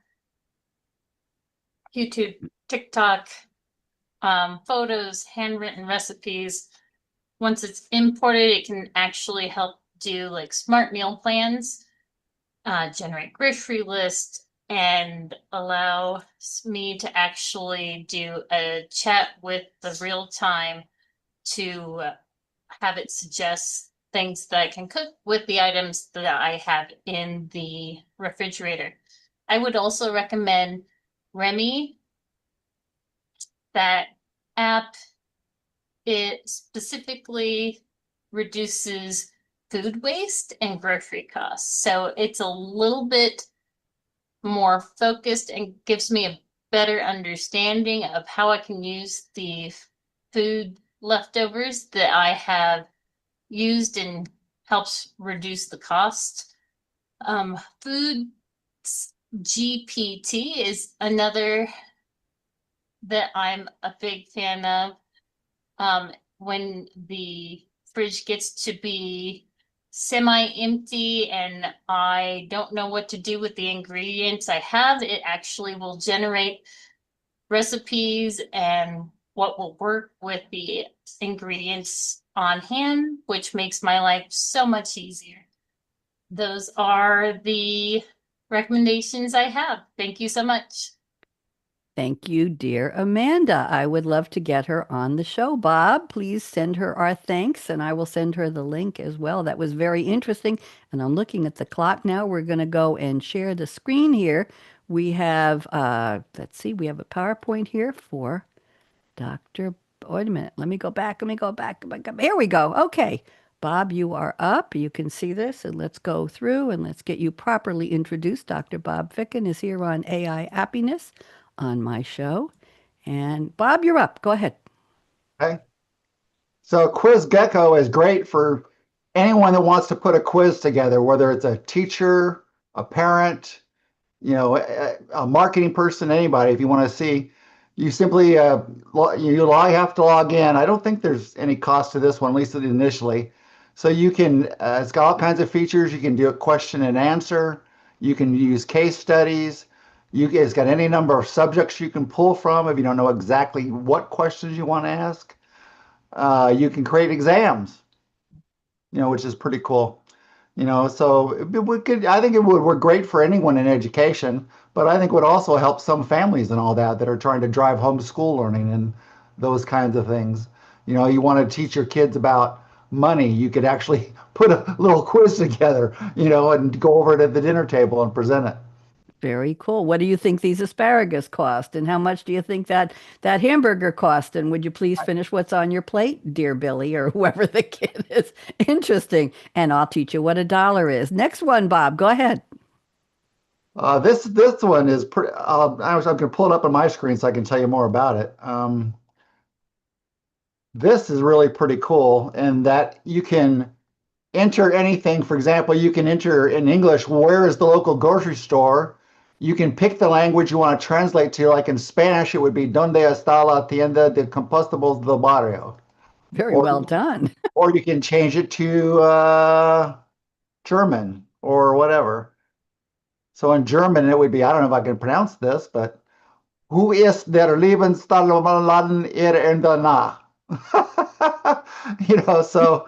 YouTube, TikTok, photos, handwritten recipes. Once it's imported, it can actually help do like smart meal plans, generate grocery lists, and allow me to actually do a chat with the real time to have it suggest things that I can cook with the items that I have in the refrigerator. I would also recommend Remy. That app, it specifically reduces food waste and grocery costs. So it's a little bit more focused and gives me a better understanding of how I can use the food leftovers that I have used and helps reduce the cost. Food GPT is another that I'm a big fan of. When the fridge gets to be semi-empty and I don't know what to do with the ingredients I have, it actually will generate recipes and what will work with the ingredients on hand, which makes my life so much easier. Those are the recommendations I have. Thank you so much. Thank you, dear Amanda. I would love to get her on the show. Bob, please send her our thanks, and I will send her the link as well. That was very interesting. And I'm looking at the clock now. We're going to go and share the screen here. We have, let's see, we have a PowerPoint here for Dr. Wait a minute. Let me go back. Let me go back. Here we go. Okay. Bob, you are up. You can see this, and let's go through and let's get you properly introduced. Dr. Bob Ficken is here on AI App-iness on my show. And Bob, you're up. Go ahead. Okay. So Quiz Gecko is great for anyone that wants to put a quiz together, whether it's a teacher, a parent, a marketing person, anybody. If you want to see, you simply you have to log in. I don't think there's any cost to this one, at least initially. So you can, it's got all kinds of features. You can do a question and answer. You can use case studies. It's got any number of subjects you can pull from if you don't know exactly what questions you want to ask. You can create exams, which is pretty cool. So I think it would work great for anyone in education, but I think would also help some families and all that are trying to drive home school learning and those kinds of things. You want to teach your kids about money, you could actually put a little quiz together, and go over it at the dinner table and present it. Very cool. What do you think these asparagus cost? And how much do you think that hamburger cost? And would you please finish what's on your plate, dear Billy, or whoever the kid is? Interesting. And I'll teach you what a dollar is. Next one, Bob. Go ahead. This one is pretty. I'm going to pull it up on my screen so I can tell you more about it. This is really pretty cool in that you can enter anything. For example, you can enter in English, where is the local grocery store? You can pick the language you want to translate to. Like in Spanish, it would be ¿Dónde está la tienda de compostables del barrio? Very Or, well done. or you can change it to German or whatever. So in German, it would be, I don't know if I can pronounce this, but Who ist der Lebensstil in der Nacht? So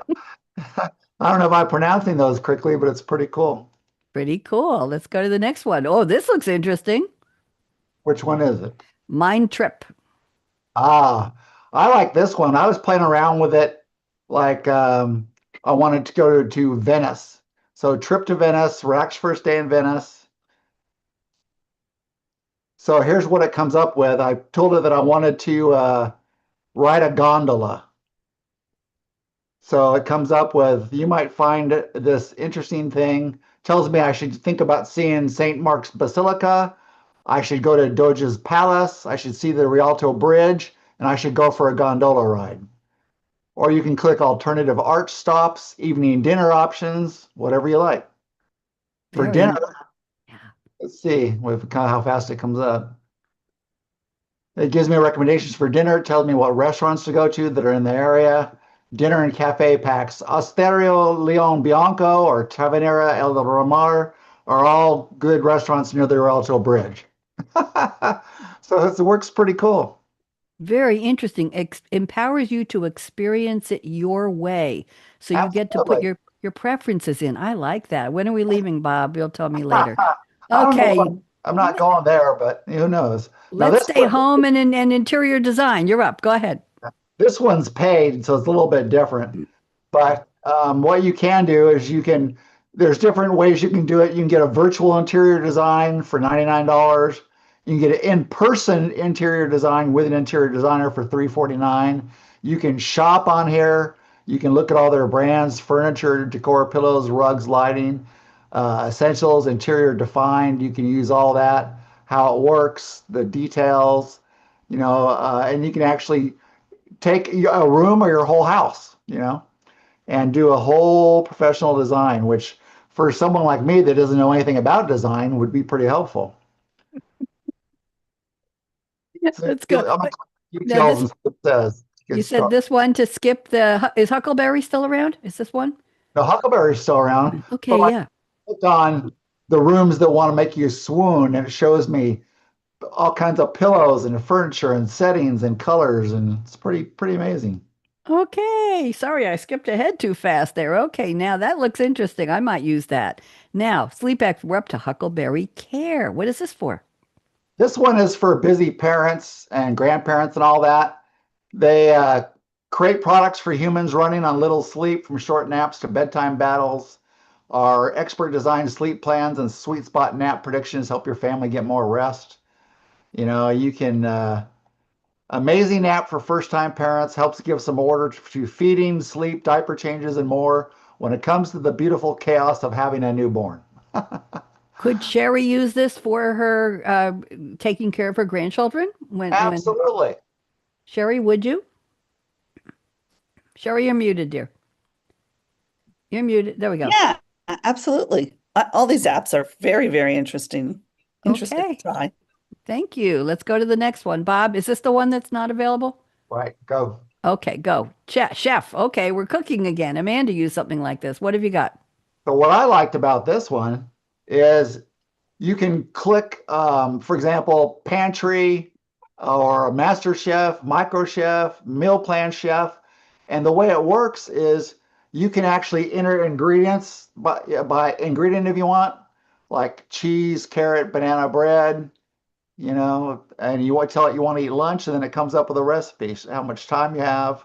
I don't know if I'm pronouncing those correctly, but it's pretty cool. Pretty cool. Let's go to the next one. Oh, this looks interesting. Which one is it? Mind Trip. Ah, I like this one. I was playing around with it like I wanted to go to Venice. So trip to Venice, Rack's first day in Venice. So here's what it comes up with. I told it that I wanted to ride a gondola. So it comes up with, you might find this interesting thing. Tells me I should think about seeing St. Mark's Basilica. I should go to Doge's Palace. I should see the Rialto Bridge, and I should go for a gondola ride. Or you can click alternative arch stops, evening dinner options, whatever you like. For Very dinner, nice. Yeah. let's see with kind of how fast it comes up. It gives me recommendations for dinner. It tells me what restaurants to go to that are in the area. Dinner and cafe packs. Osterio Leon Bianco or Tavanera El Romar are all good restaurants near the Rialto Bridge. So it works pretty cool. Very interesting. Empowers you to experience it your way. So you get to put Absolutely. your preferences in. I like that. When are we leaving, Bob? You'll tell me later. I don't know if Okay, I'm not going there, but who knows? Now let's this stay one, home and interior design. You're up. Go ahead. this one's paid, so it's a little bit different. But what you can do is there's different ways you can do it. You can get a virtual interior design for $99. You can get an in-person interior design with an interior designer for $349. You can shop on here. You can look at all their brands, furniture, decor, pillows, rugs, lighting, essentials, interior defined. You can use all that, how it works, the details, and you can actually take a room or your whole house, and do a whole professional design, which for someone like me that doesn't know anything about design would be pretty helpful. So Let's go. I'm Wait, now details this and stuff it says. you Good said stuff. this one to skip the is Huckleberry still around? Is this one? The Huckleberry's still around, but Okay, like yeah. I clicked on the rooms that want to make you swoon, and it shows me all kinds of pillows and furniture and settings and colors, and it's pretty amazing. Okay. Sorry, I skipped ahead too fast there. Okay, now that looks interesting. I might use that. Now, sleep act, we're up to Huckleberry Care. What is this for? This one is for busy parents and grandparents and all that. They create products for humans running on little sleep, from short naps to bedtime battles. Our expert designed sleep plans and sweet spot nap predictions help your family get more rest. You can amazing app for first time parents, helps give some order to feeding, sleep, diaper changes, and more when it comes to the beautiful chaos of having a newborn. Could Sherry use this for her taking care of her grandchildren? When Absolutely. Sherry, would you? Sherry, you're muted, dear. You're muted. There we go. Yeah, absolutely. All these apps are very, very interesting. Interesting to Okay. try. Thank you. Let's go to the next one. Bob, is this the one that's not available? Right, go. Okay, go. Chef. Okay, we're cooking again. Amanda used something like this. What have you got? So what I liked about this one is you can click, for example, pantry or master chef, micro chef, meal plan chef. And the way it works is you can actually enter ingredients by ingredient if you want, like cheese, carrot, banana bread, and you want to tell it you want to eat lunch, and then it comes up with a recipe, so how much time you have,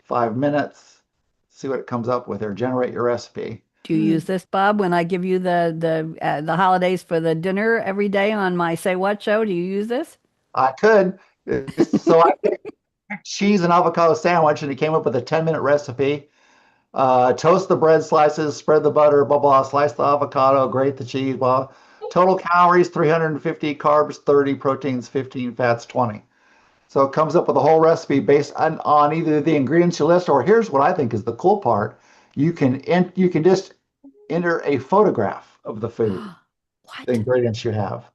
5 minutes, see what it comes up with, or generate your recipe. Do you use this, Bob, when I give you the holidays for the dinner every day on my Say What show? Do you use this? I could. So I picked cheese and avocado sandwich, and it came up with a 10-minute recipe. Toast the bread slices, spread the butter, blah, blah, slice the avocado, grate the cheese, blah. Total calories, 350, carbs, 30, proteins, 15, fats, 20. So it comes up with a whole recipe based on either the ingredients you list, or here's what I think is the cool part. You can just enter a photograph of the food, the What? ingredients you have,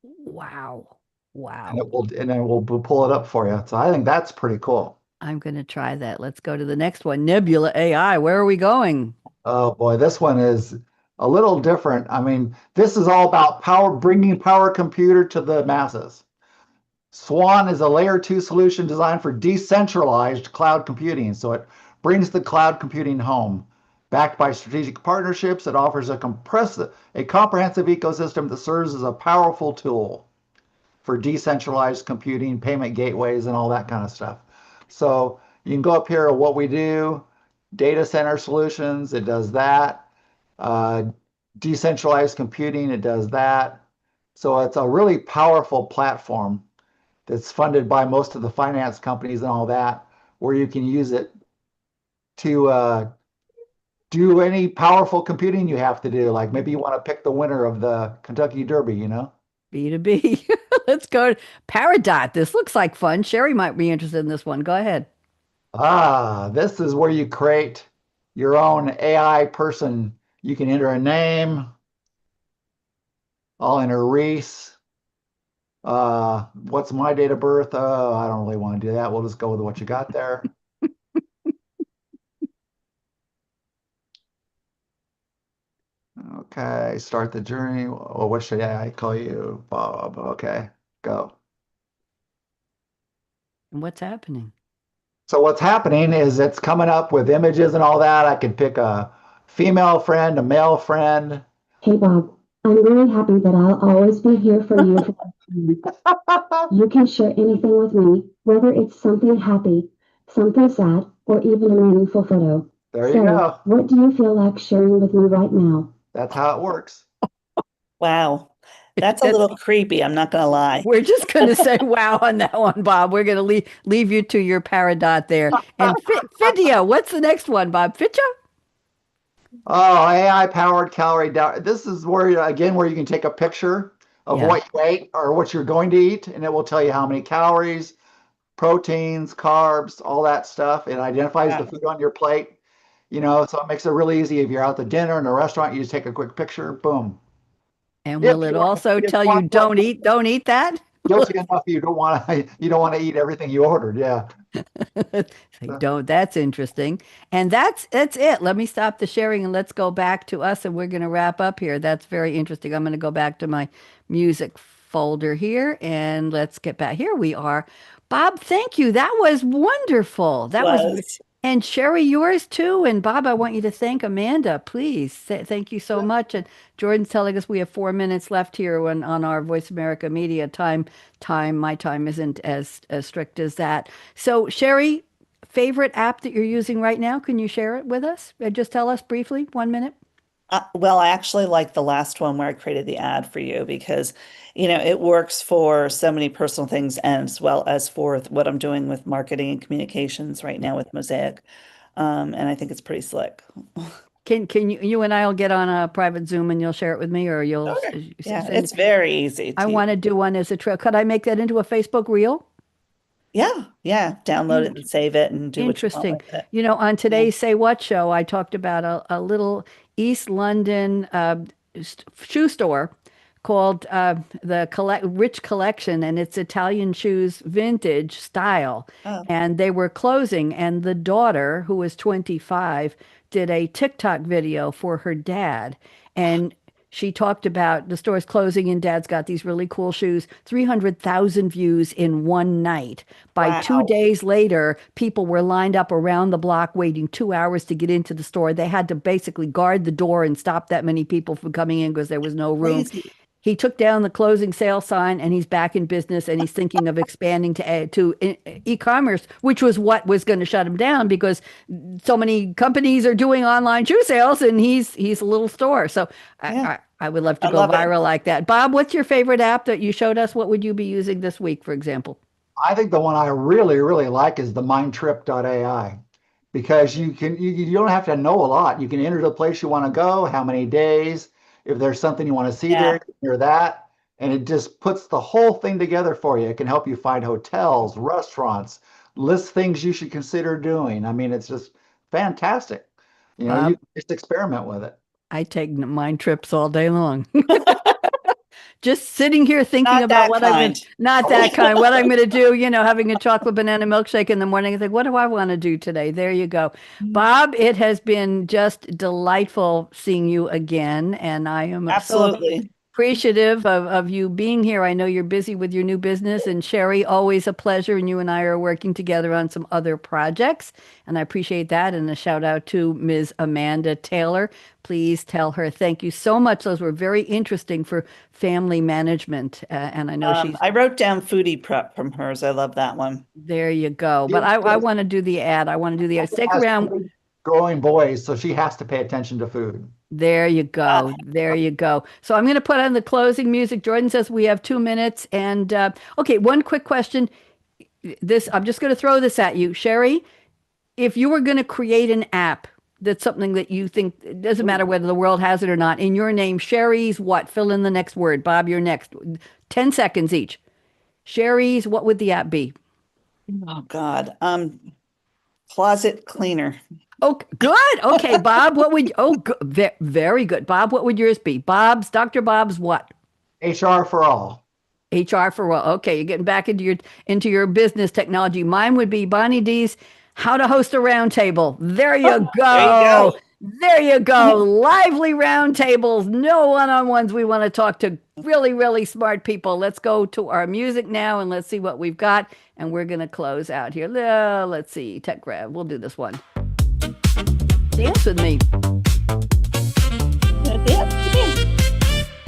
Wow. and Wow. it will pull it up for you. So I think that's pretty cool. I'm going to try that. Let's go to the next one. Nebula AI. Where are we going? Oh boy, this one is a little different. I mean, this is all about bringing power computer to the masses. Swan is a layer 2 solution designed for decentralized cloud computing. So it brings the cloud computing home. Backed by strategic partnerships, it offers a comprehensive ecosystem that serves as a powerful tool for decentralized computing, payment gateways, and all that kind of stuff. So you can go up here, what we do, data center solutions, it does that. Uh, Decentralized computing, it does that. So it's a really powerful platform that's funded by most of the finance companies and all that, where you can use it to do any powerful computing you have to do. Like maybe you want to pick the winner of the Kentucky Derby, you know? B2B. Let's go to Paradot. This looks like fun. Sherry might be interested in this one. Go ahead. Ah, this is where you create your own AI person. You can enter a name. I'll enter Reese. What's my date of birth? I don't really want to do that. We'll just go with what you got there. Okay, start the journey. Oh, what should I call you? Bob. Okay, go. And what's happening? So what's happening is it's coming up with images and all that. I can pick a female friend, a male friend. Hey Bob, I'm really happy that I'll always be here for you. You can share anything with me, whether it's something happy, something sad, or even a meaningful photo. There you So, go. what do you feel like sharing with me right now? That's how it works. Wow. That's a That's, little creepy, I'm not gonna lie. we're just going to say wow on that one, Bob. We're going to leave you to your Paradot there. And Fidya, what's the next one, Bob? Fitcha? Oh, AI powered calorie down. This is where again where you can take a picture of Yeah. what you ate or what you're going to eat, and it will tell you how many calories, proteins, carbs, all that stuff. It identifies the Wow. food on your plate, so it makes it really easy. If you're out to dinner in a restaurant, you just take a quick picture, boom. And If will it you want also to tell you don't eat that? guilty enough you don't want to eat everything you ordered. Yeah. Say don't. That's interesting. And that's it. Let me stop the sharing and let's go back to us and we're going to wrap up here. That's very interesting. I'm going to go back to my music folder here and let's get back. Here we are. Bob, thank you. That was wonderful. That was Was. and Sherry, yours too. And Bob, I want you to thank Amanda, please. Thank you so much. And Jordan's telling us we have 4 minutes left here on our Voice America Media time. My time isn't as strict as that. So, Sherry, favorite app that you're using right now? Can you share it with us? Just tell us briefly, 1 minute. Well, I actually like the last one where I created the ad for you because, it works for so many personal things and as well as for what I'm doing with marketing and communications right now with Mosaic. And I think it's pretty slick. Can you and I'll get on a private Zoom and you'll share it with me, or you'll Sure. Yeah, send it's very easy I to want to do one as a trail. Could I make that into a Facebook reel? yeah, download it and save it and do what you want Interesting. with it. On Yeah. today's Say What show, I talked about a little East London shoe store called the Rich Collection, and it's Italian shoes, vintage style. Oh, And they were closing, and the daughter, who was 25, did a TikTok video for her dad. And she talked about the store's closing and dad's got these really cool shoes, 300,000 views in one night. By two wow. days later, people were lined up around the block waiting 2 hours to get into the store. They had to basically guard the door and stop that many people from coming in because there was no room. Crazy. He took down the closing sale sign and he's back in business and he's thinking of expanding to e-commerce, which was what was going to shut him down because so many companies are doing online shoe sales and he's a little store. So Yeah, I would love to I go love it. viral like that. Bob, what's your favorite app that you showed us? What would you be using this week, for example? I think the one I really, really like is the mindtrip.ai because you don't have to know a lot. You can enter the place you want to go, how many days, if there's something you want to see there, Yeah, you can enter that, and it just puts the whole thing together for you. It can help you find hotels, restaurants, list things you should consider doing. I mean, it's just fantastic. You Bob, can just experiment with it. I take mind trips all day long. Just sitting here thinking not about that what I'm going kind. to, not that kind, what I'm going to do, having a chocolate banana milkshake in the morning. I think, what do I want to do today? There you go. Bob, it has been just delightful seeing you again. And I am so Absolutely. appreciative of you being here. I know you're busy with your new business. And Sherry, always a pleasure. And you and I are working together on some other projects. And I appreciate that. And a shout out to Ms. Amanda Taylor. Please tell her thank you so much. Those were very interesting for family management. And I know she's I wrote down foodie prep from hers. I love that one. there you go. But She I want to do the ad. I want to do the ad. Stick has around. three growing boys, so she has to pay attention to food. There you Ah, go. There you go. So I'm going to put on the closing music. Jordan says we have 2 minutes. And okay, one quick question. I'm just going to throw this at you. Sherry, if you were going to create an app that's something that you think, it doesn't matter whether the world has it or not. In your name, Sherry's what? Fill in the next word. Bob, you're next. 10 seconds each. Sherry's, what would the app be? Oh God. Closet cleaner. Oh, good. Okay, Bob, what would, oh, very good. Bob, what would yours be? Dr. Bob's what? HR for all. HR for what? Okay, you're getting back into your business technology. Mine would be Bonnie D's How to Host a Roundtable. There you go. There you go. Lively roundtables, no one-on-ones. We want to talk to really, really smart people. Let's go to our music now and let's see what we've got. And we're going to close out here. Let's see. Tech Grab. We'll do this one. Dance with me.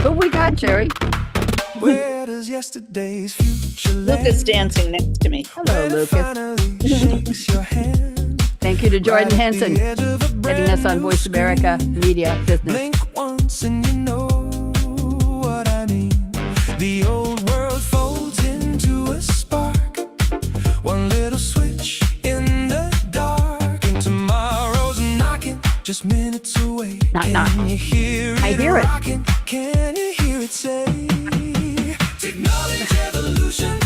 Who we got, Jerry? Where does yesterday's future land? Lucas dancing next to me. Hello, Lucas. Finally shakes your hand. Thank you to Jordan Henson, heading us on Voice America Media Business. Blink once and you know what I mean. The old world folds into a spark. One little switch in the dark, and tomorrow's knocking, just minutes away. Knock, knock. Can you hear it? I hear it. Rocking? Can you hear it say? Technology evolution.